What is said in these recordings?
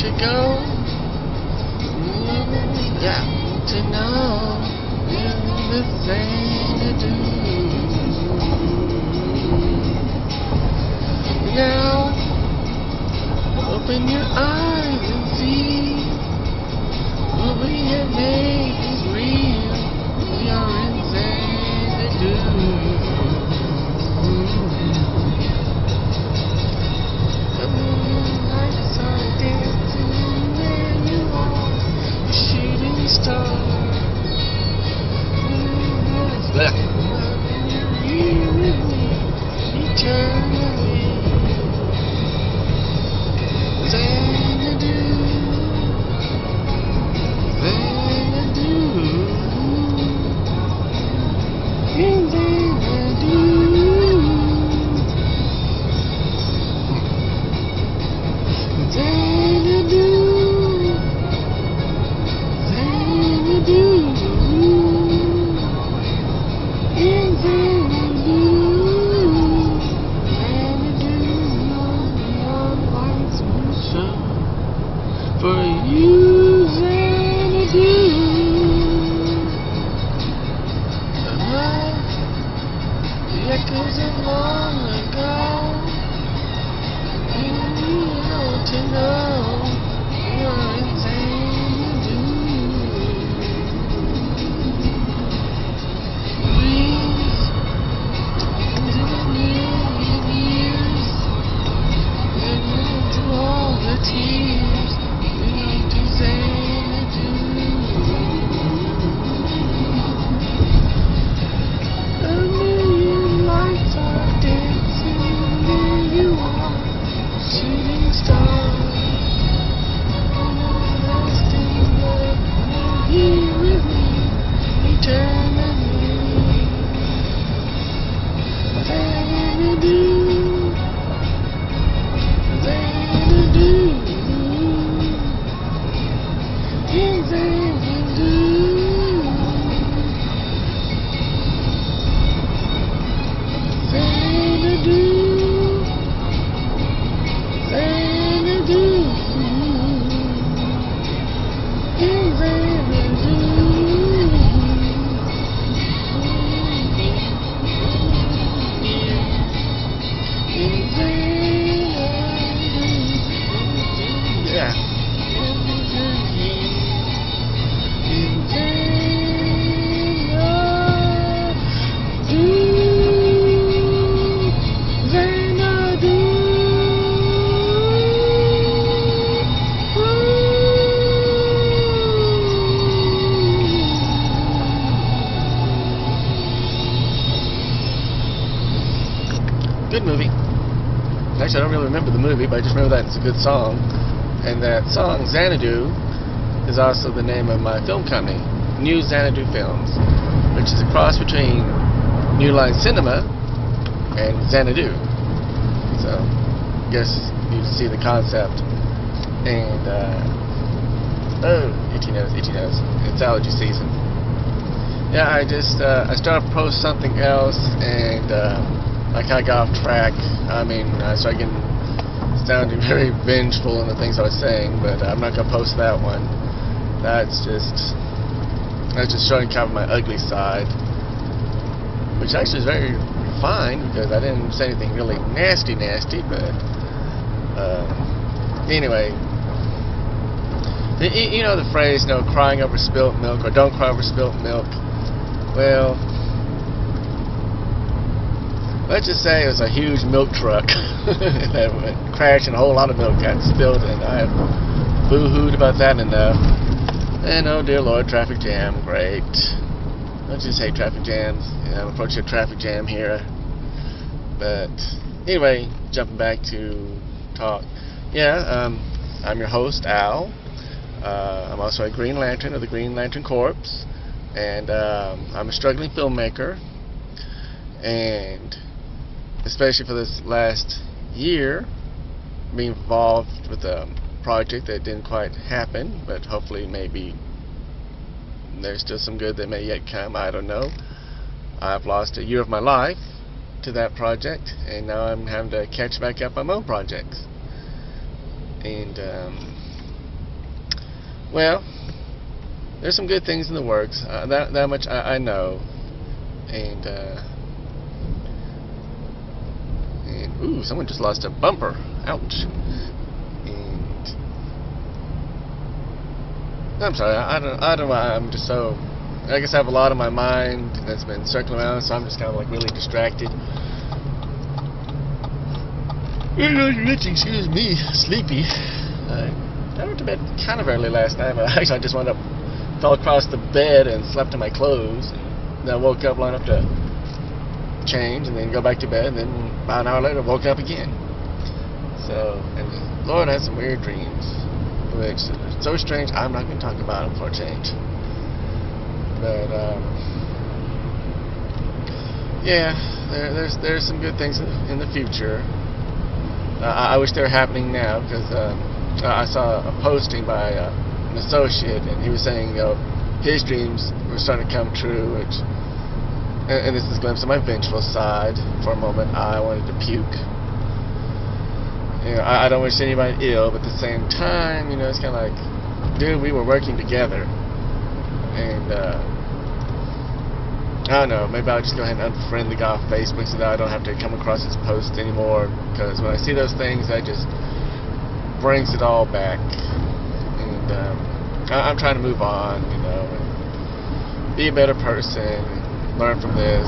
to go. Got to know the thing to do. Now, open your eyes and see what we have made is real. We are insane to do. The lights are dancing where you are, the shooting star. You're here with me eternally. Xanadu, Xanadu, Xanadu. Xanadu, Xanadu, for you, Xanadu. The echoes of long ago. You know to know you're in Xanadu. Breathe into the million years, and into all the tears. A million lights are dancing where you are, shooting stars. Everlasting love, here with me eternally. Xanadu, Xanadu. Good movie. Actually, I don't really remember the movie, but I just remember that it's a good song. And that song, Xanadu, is also the name of my film company, New Xanadu Films, which is a cross between New Line Cinema and Xanadu. So, I guess you see the concept. And, oh, itchy nose. It's allergy season. Yeah, I started to post something else, and, I kind of got off track. I mean, I started sounding very vengeful in the things I was saying, but I'm not going to post that one. That's just showing kind of my ugly side, which actually is very fine, because I didn't say anything really nasty, but, anyway, you know the phrase, crying over spilt milk, or don't cry over spilt milk. Well, let's just say it was a huge milk truck that went crashed, and a whole lot of milk got spilled, and I have boo-hooed about that enough. And oh dear Lord, traffic jam, great. I just hate traffic jams. I'm approaching a traffic jam here. But anyway, jumping back to talk. Yeah, I'm your host, Al. I'm also a Green Lantern of the Green Lantern Corps, and I'm a struggling filmmaker. And especially for this last year, being involved with a project that didn't quite happen, but hopefully maybe there's still some good that may yet come. I don't know. I've lost a year of my life to that project, and now I'm having to catch back up on my own projects. And Well, there's some good things in the works. That much I know. And ooh, someone just lost a bumper. Ouch. And I'm sorry. I don't know why I'm just so. I guess I have a lot on my mind that's been circling around, so I'm just kind of like really distracted. Excuse me, sleepy. I went to bed kind of early last night, but actually I just wound up, fell across the bed and slept in my clothes. Then I woke up long enough to change and then go back to bed, and then about an hour later woke up again. So, and Lord, I had some weird dreams, which are so strange I'm not going to talk about them for a change. But yeah, there's some good things in the future. I wish they were happening now, because I saw a posting by an associate, and he was saying, his dreams were starting to come true, which, and this is a glimpse of my vengeful side. For a moment, I wanted to puke. I don't wish anybody ill, but at the same time, it's kind of like, dude, we were working together, and I don't know, maybe I'll just go ahead and unfriend the guy off Facebook so that I don't have to come across his posts anymore, because when I see those things, that just brings it all back. And I'm trying to move on, and be a better person, learn from this.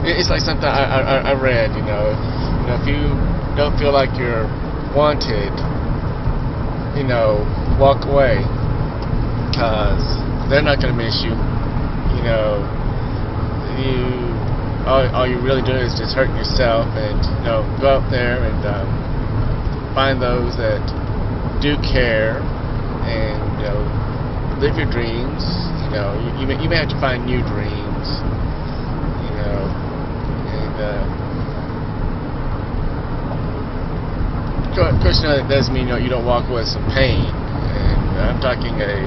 It's like something I read, if you don't feel like you're wanted, walk away. Because they're not going to miss you. All you really do is just hurting yourself. And go out there and find those that do care, and live your dreams. You may have to find new dreams. And of course, that doesn't mean you don't walk away with some pain. And I'm talking a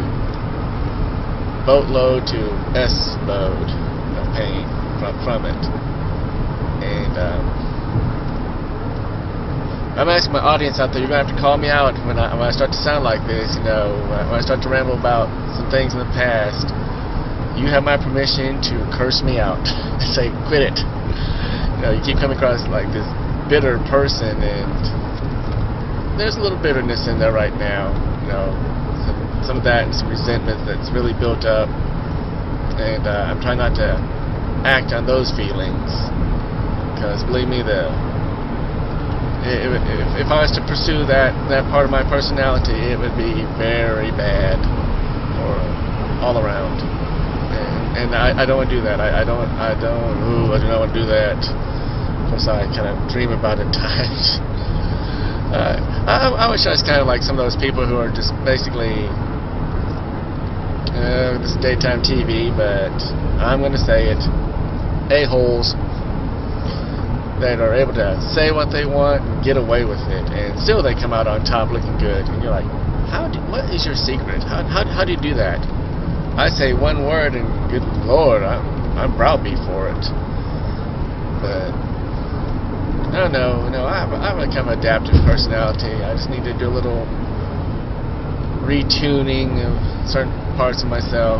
boatload to S-load of pain from it. And I'm asking my audience out there, you're going to have to call me out when I start to sound like this, when I start to ramble about some things in the past. You have my permission to curse me out and say, quit it. You keep coming across like this bitter person, and there's a little bitterness in there right now, some of that and some resentment that's really built up, and I'm trying not to act on those feelings, because believe me, if I was to pursue that part of my personality, it would be very bad, or all around, and I don't want to do that. I do not want to do that. Of course, I kind of dream about it at times. I wish I was kind of like some of those people who are just basically. This is daytime TV, but I'm going to say it. A-holes that are able to say what they want and get away with it, and still they come out on top looking good. And you're like, what is your secret? How do you do that? I say one word, and good Lord, I'm browbeat for it. But I don't know. I have a kind of adaptive personality. I just need to do a little retuning of certain parts of myself,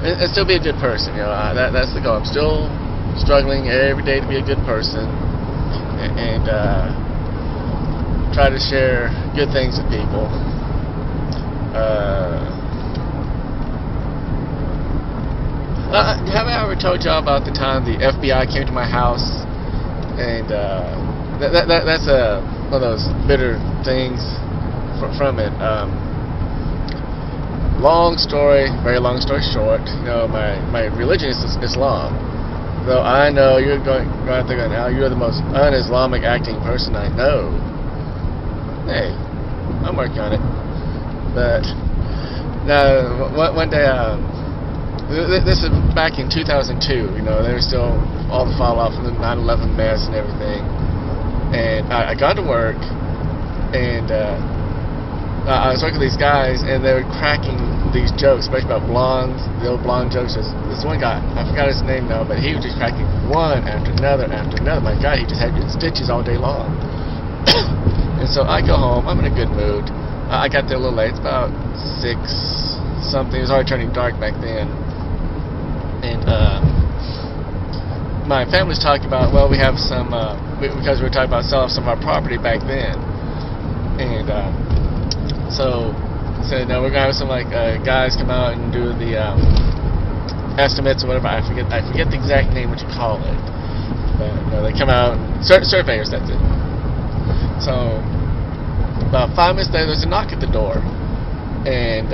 and still be a good person. That's the goal. I'm still struggling every day to be a good person, and try to share good things with people. Have I ever told y'all about the time the FBI came to my house, and that's one of those bitter things from it. Long story, very long story short, my religion is Islam. Though I know you're going to think, now you're the most un-Islamic acting person I know. Hey, I'm working on it. But no, one day, this is back in 2002. There was still all the fallout from the 9/11 mess and everything. And I got to work, and I was working with these guys, and they were cracking these jokes, especially about blondes, the old blonde jokes. This one guy, I forgot his name now, but he was just cracking one after another after another. My God, he just had stitches all day long. And so I go home. I'm in a good mood. I got there a little late. It's about 6 something. It was already turning dark back then. And my family's talking about, well, we have some, because we were talking about selling some of our property back then. And so said, no, we're going to have some guys come out and do the estimates or whatever. I forget the exact name, what you call it. But they come out, surveyors, that's it. So about 5 minutes later, there's a knock at the door. And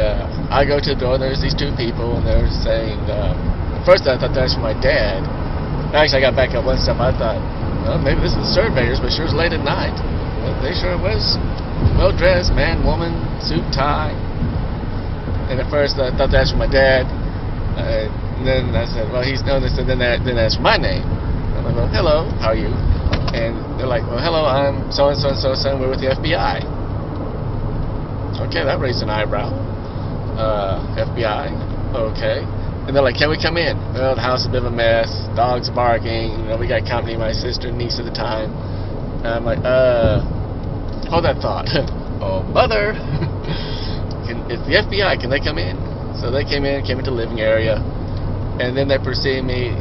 I go to the door, and there's these 2 people, and they're saying, first I thought that was for my dad. Actually, I got back up one step. I thought, well, maybe this is the surveyors, but sure was late at night. But they sure was well-dressed, man, woman, suit, tie. And at first I thought that's for my dad. And then I said, well, he's known this, and then that's for my name. I'm like, well, hello, how are you? And they're like, well, hello, I'm so-and-so and so-and-so, and we're with the FBI. Okay, that raised an eyebrow. FBI, okay. And they're like, can we come in? Well, the house is a bit of a mess. Dogs are barking. You know, we got company, my sister and niece at the time. And I'm like, hold that thought. Oh, mother. It's the FBI. Can they come in? So they came into the living area. And then they perceived me,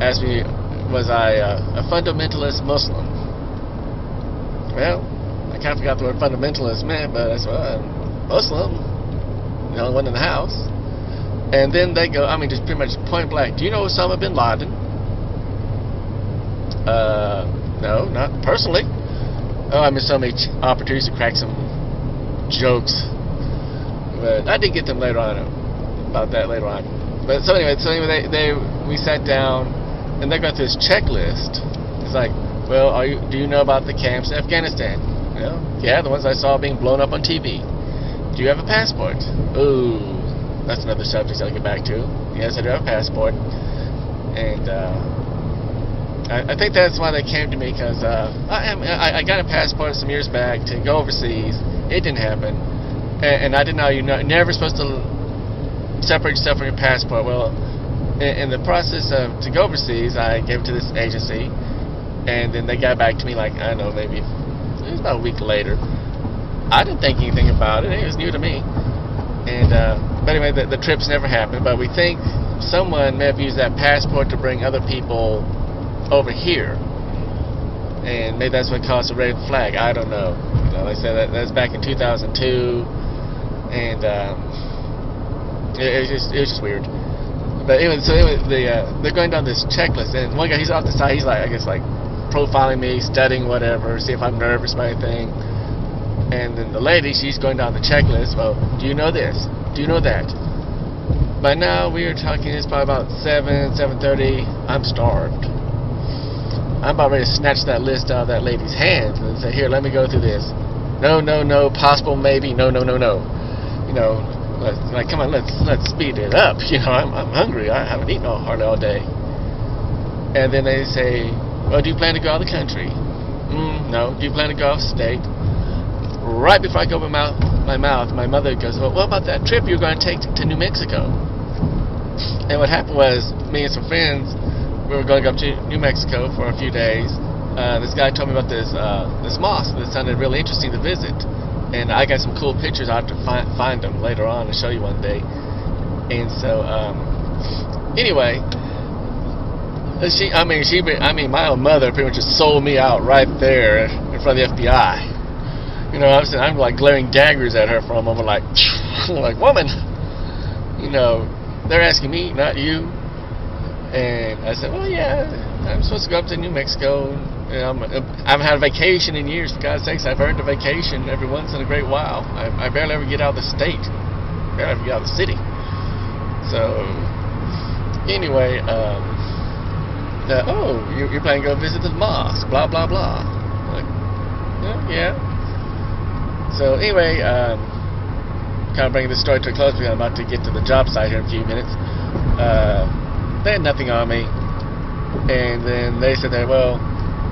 asked me, was I a fundamentalist Muslim? Well, I kind of forgot the word fundamentalist meant, but I said, well, I'm Muslim. The only one in the house. And then they go, I mean, just pretty much point blank, do you know Osama bin Laden? No, not personally. Oh, I missed so many opportunities to crack some jokes. But I did get them later on, about that later on. But so anyway, we sat down, and they got this checklist. It's like, well, do you know about the camps in Afghanistan? You know, yeah, the ones I saw being blown up on TV. Do you have a passport? Ooh. That's another subject I'll get back to. Yes, I do have a passport. And I think that's why they came to me, because I got a passport some years back to go overseas. It didn't happen. And I didn't know you're never supposed to separate yourself from your passport. Well, in the process of to go overseas, I gave it to this agency. And then they got back to me like, I don't know, maybe it was about a week later. I didn't think anything about it. It was new to me. And but anyway, the trips never happened. But we think someone may have used that passport to bring other people over here, and maybe that's what caused the red flag. I don't know. You know, like I said, that was back in 2002, and it was just weird. But anyway, they're going down this checklist, and one guy, he's off the side. He's like, I guess, like profiling me, studying whatever, see if I'm nervous about anything. And then the lady, she's going down the checklist. Well, do you know this? Do you know that? By now, we are talking, it's probably about 7:30. I'm starved. I'm about ready to snatch that list out of that lady's hands and say, here, let me go through this. No, possible, maybe, no. You know, come on, let's speed it up. You know, I'm hungry. I haven't eaten hardly all day. And then they say, well, do you plan to go out of the country? No. Do you plan to go off state? Right before I go open my mouth, my mother goes, well, what about that trip you're going to take to New Mexico? And what happened was, me and some friends, we were going to go up to New Mexico for a few days. This guy told me about this mosque that sounded really interesting to visit. And I got some cool pictures. I'll have to find them later on and show you one day. And so, anyway, my own mother pretty much just sold me out right there in front of the FBI. You know, I'm like glaring daggers at her for a moment, like, woman, you know, they're asking me, not you. And I said, well, yeah, I'm supposed to go up to New Mexico. You know, I haven't had a vacation in years, for God's sakes. I've earned a vacation every once in a great while. I barely ever get out of the state, barely ever get out of the city. So, anyway, you're planning to go visit the mosque, blah, blah, blah. Like, yeah. So anyway, kind of bringing this story to a close because I'm about to get to the job site here in a few minutes. They had nothing on me, and then they said, well,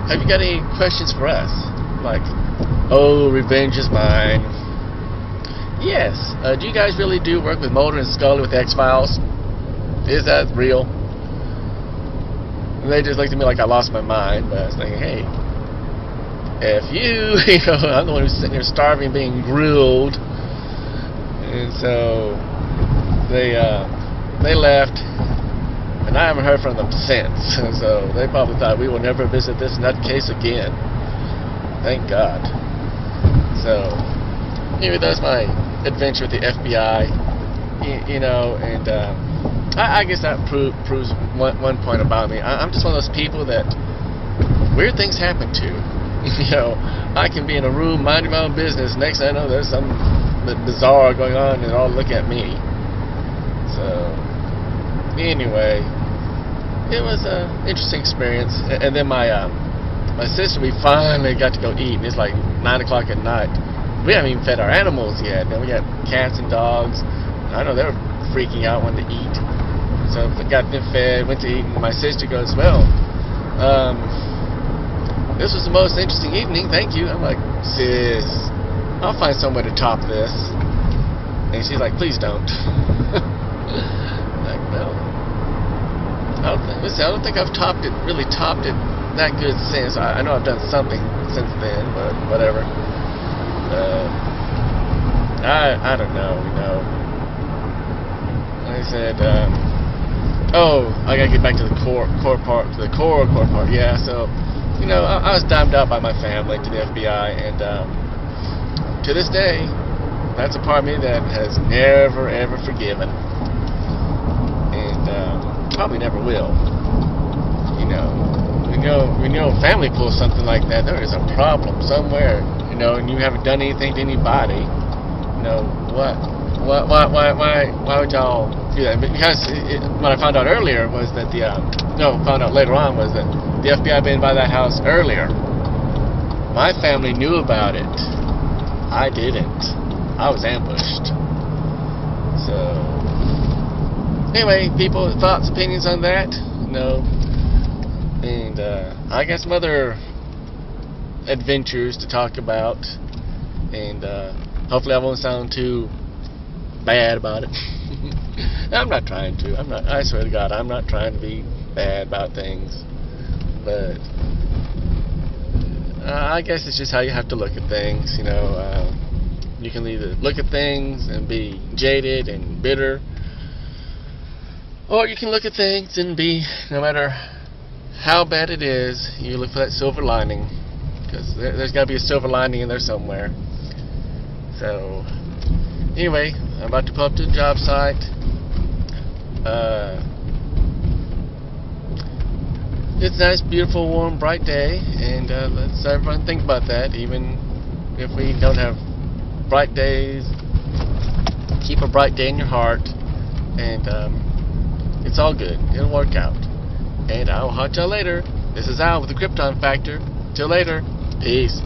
have you got any questions for us? Like, oh, revenge is mine. yes, do you guys really do work with Mulder and Scully with the X-Files? Is that real? And they just looked at me like I lost my mind, but I was thinking, hey, if you, I'm the one who's sitting here starving, being grilled. And so they left, and I haven't heard from them since. So they probably thought we will never visit this nutcase again. Thank God. So anyway, that's my adventure with the FBI. And I guess that proves one point about me. I'm just one of those people that weird things happen to. I can be in a room minding my own business. Next thing I know, there's something bizarre going on, and they all look at me. So anyway, it was an interesting experience. And then my sister, we finally got to go eat, and it's like 9 o'clock at night. We haven't even fed our animals yet. Then we got cats and dogs. I know they were freaking out wanting to eat. So we got them fed, went to eat, and my sister goes, well, this was the most interesting evening, thank you. I'm like, sis, I'll find some way to top this. And she's like, please don't. Like, well, I don't think I've really topped it that good since. I know I've done something since then, but whatever. I don't know, Like I said, I gotta get back to the core part, yeah, so, I was dimed out by my family to the FBI, and to this day, that's a part of me that has never, ever forgiven, and probably never will. When family pulls something like that, there is a problem somewhere, and you haven't done anything to anybody. Why would y'all do that? Because what I found out earlier was that found out later on was that the FBI had been by that house earlier. My family knew about it. I didn't. I was ambushed. So, anyway, people, thoughts, opinions on that? And I got some other adventures to talk about, and hopefully I won't sound too bad about it. I'm not trying to. I swear to God, I'm not trying to be bad about things. But I guess it's just how you have to look at things. You can either look at things and be jaded and bitter, or you can look at things and be, no matter how bad it is, you look for that silver lining, because there's got to be a silver lining in there somewhere. So anyway, I'm about to pull up to the job site. It's a nice, beautiful, warm, bright day, and let's everyone think about that. Even if we don't have bright days, keep a bright day in your heart, and it's all good. It'll work out. And I'll hot y'all later. This is Al with the Krypton Factor. Till later. Peace.